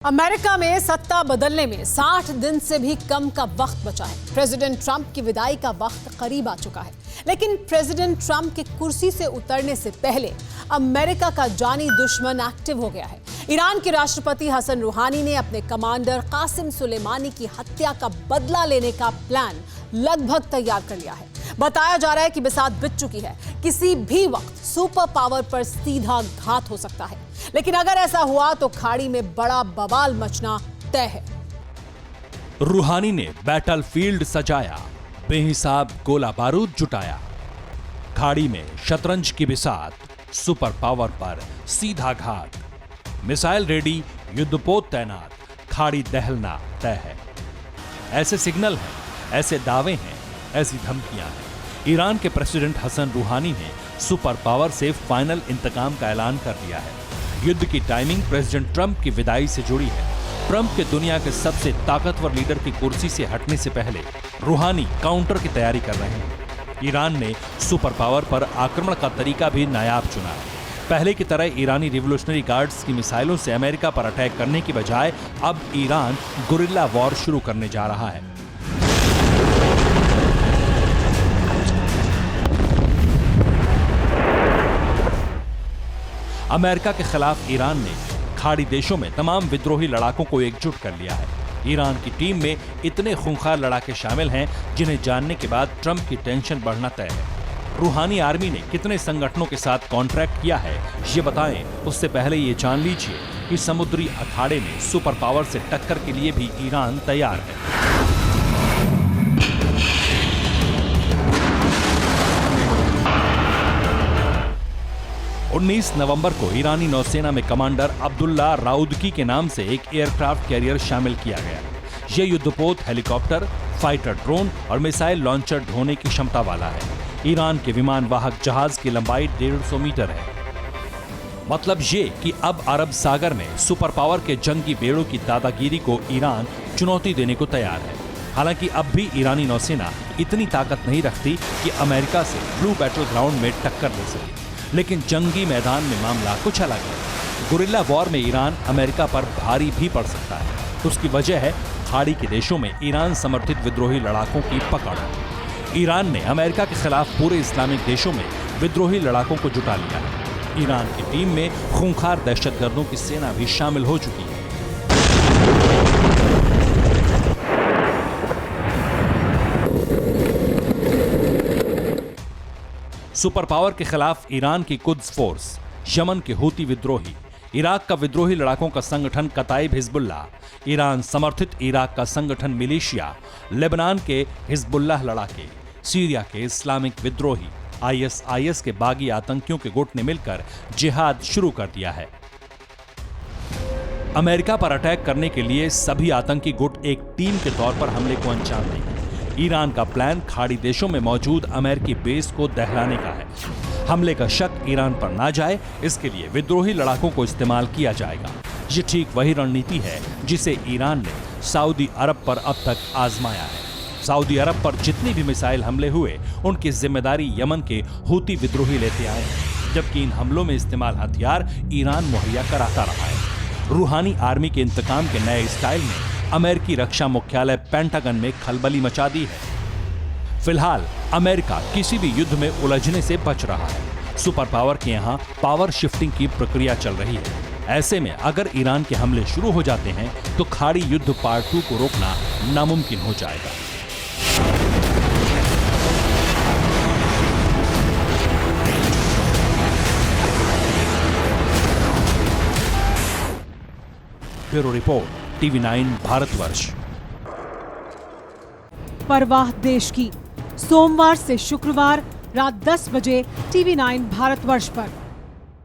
America में सत्ता बदलने में 60 दिन से भी कम का वक्त बचा है। प्रेसिडेंट ट्रंप की विदाई का वक्त करीब आ चुका है, लेकिन प्रेसिडेंट ट्रंप के कुर्सी से उतरने से पहले अमेरिका का जानी दुश्मन एक्टिव हो गया है। ईरान के राष्ट्रपति हसन रूहानी ने अपने कमांडर कासिम सुलेमानी की हत्या का बदला लेने का प्लान लगभग तैयार कर लिया है। बताया जा रहा है कि बिसात बीत चुकी है। किसी भी वक्त सुपर पावर पर सीधा घात हो सकता है, लेकिन अगर ऐसा हुआ तो खाड़ी में बड़ा बवाल मचना तय है। रूहानी ने बैटलफील्ड सजाया, बेहिसाब गोला बारूद जुटाया। खाड़ी में शतरंज की बिसात, सुपर पावर पर सीधा घात। मिसाइल रेडी, युद्धपोत तैनात, खाड़ी दहलना तय है। ऐसे सिग्नल हैं, ऐसे दावे हैं, ऐसी धमकियां हैं। ईरान के प्रेसिडेंट हसन रूहानी ने सुपर पावर से फाइनल इंतकाम का ऐलान कर दिया है। युद्ध की टाइमिंग प्रेसिडेंट ट्रंप की विदाई से जुड़ी है। ट्रंप के दुनिया के सबसे ताकतवर लीडर की कुर्सी से हटने से पहले रूहानी काउंटर की तैयारी कर रहे हैं। ईरान ने सुपर पावर पर आक्रमण का तरीका भी नायाब चुना है। पहले की तरह ईरानी रिवोल्यूशनरी गार्ड्स की मिसाइलों से अमेरिका पर अटैक करने की बजाय अब ईरान गुरिल्ला वॉर शुरू करने जा रहा है। अमेरिका के खिलाफ ईरान ने खाड़ी देशों में तमाम विद्रोही लड़ाकों को एकजुट कर लिया है। ईरान की टीम में इतने खूंखार लड़ाके शामिल हैं जिन्हें जानने के बाद ट्रंप की टेंशन बढ़ना तय है। रूहानी आर्मी ने कितने संगठनों के साथ कॉन्ट्रैक्ट किया है ये बताएं, उससे पहले ये जान लीजिए कि समुद्री अखाड़े में सुपर पावर से टक्कर के लिए भी ईरान तैयार है। 19 नवंबर को ईरानी नौसेना में कमांडर अब्दुल्ला राउदकी के नाम से एक एयरक्राफ्ट कैरियर शामिल किया गया। यह युद्धपोत हेलीकॉप्टर, फाइटर ड्रोन और मिसाइल लॉन्चर ढोने की क्षमता वाला है। ईरान के विमान वाहक जहाज की लंबाई 150 मीटर है। मतलब ये कि अब अरब सागर में सुपर पावर के जंगी बेड़ों की दादागिरी को ईरान चुनौती देने को तैयार है। हालांकि अब भी ईरानी नौसेना इतनी ताकत नहीं रखती कि अमेरिका से ब्लू बैटल ग्राउंड में टक्कर दे सके, लेकिन जंगी मैदान में मामला कुछ अलग है। गुरिल्ला वॉर में ईरान अमेरिका पर भारी भी पड़ सकता है। उसकी वजह है खाड़ी के देशों में ईरान समर्थित विद्रोही लड़ाकों की पकड़। ईरान ने अमेरिका के खिलाफ पूरे इस्लामिक देशों में विद्रोही लड़ाकों को जुटा लिया है। ईरान की टीम में खूंखार दहशतगर्दों की सेना भी शामिल हो चुकी है। सुपर पावर के खिलाफ ईरान की कुद्स फोर्स, यमन के हूती विद्रोही, इराक का विद्रोही लड़ाकों का संगठन कताइब हिजबुल्लाह, ईरान समर्थित इराक का संगठन मिलिशिया, लेबनान के हिजबुल्लाह लड़ाके, सीरिया के इस्लामिक विद्रोही, आईएसआईएस के बागी आतंकियों के गुट ने मिलकर जिहाद शुरू कर दिया है। अमेरिका पर अटैक करने के लिए सभी आतंकी गुट एक टीम के तौर पर हमले को अंजाम देंगे। ईरान का प्लान खाड़ी देशों में मौजूद अमेरिकी बेस को दहलाने का है। हमले का शक ईरान पर ना जाए, इसके लिए विद्रोही लड़ाकों को इस्तेमाल किया जाएगा। ये ठीक वही रणनीति है जिसे ईरान ने सऊदी अरब पर अब तक आजमाया है। सऊदी अरब पर जितनी भी मिसाइल हमले हुए, उनकी जिम्मेदारी यमन के हूती विद्रोही लेते आए हैं, जबकि इन हमलों में इस्तेमाल हथियार ईरान मुहैया कराता रहा है। रूहानी आर्मी के इंतकाम के नए स्टाइल में अमेरिकी रक्षा मुख्यालय पेंटागन में खलबली मचा दी है। फिलहाल अमेरिका किसी भी युद्ध में उलझने से बच रहा है। सुपर पावर के यहाँ पावर शिफ्टिंग की प्रक्रिया चल रही है। ऐसे में अगर ईरान के हमले शुरू हो जाते हैं तो खाड़ी युद्ध पार्ट 2 को रोकना नामुमकिन हो जाएगा। Bureau report, TV9 Bharatvarsh. परवाह देश की, सोमवार से शुक्रवार रात 10 बजे TV9 भारतवर्ष पर।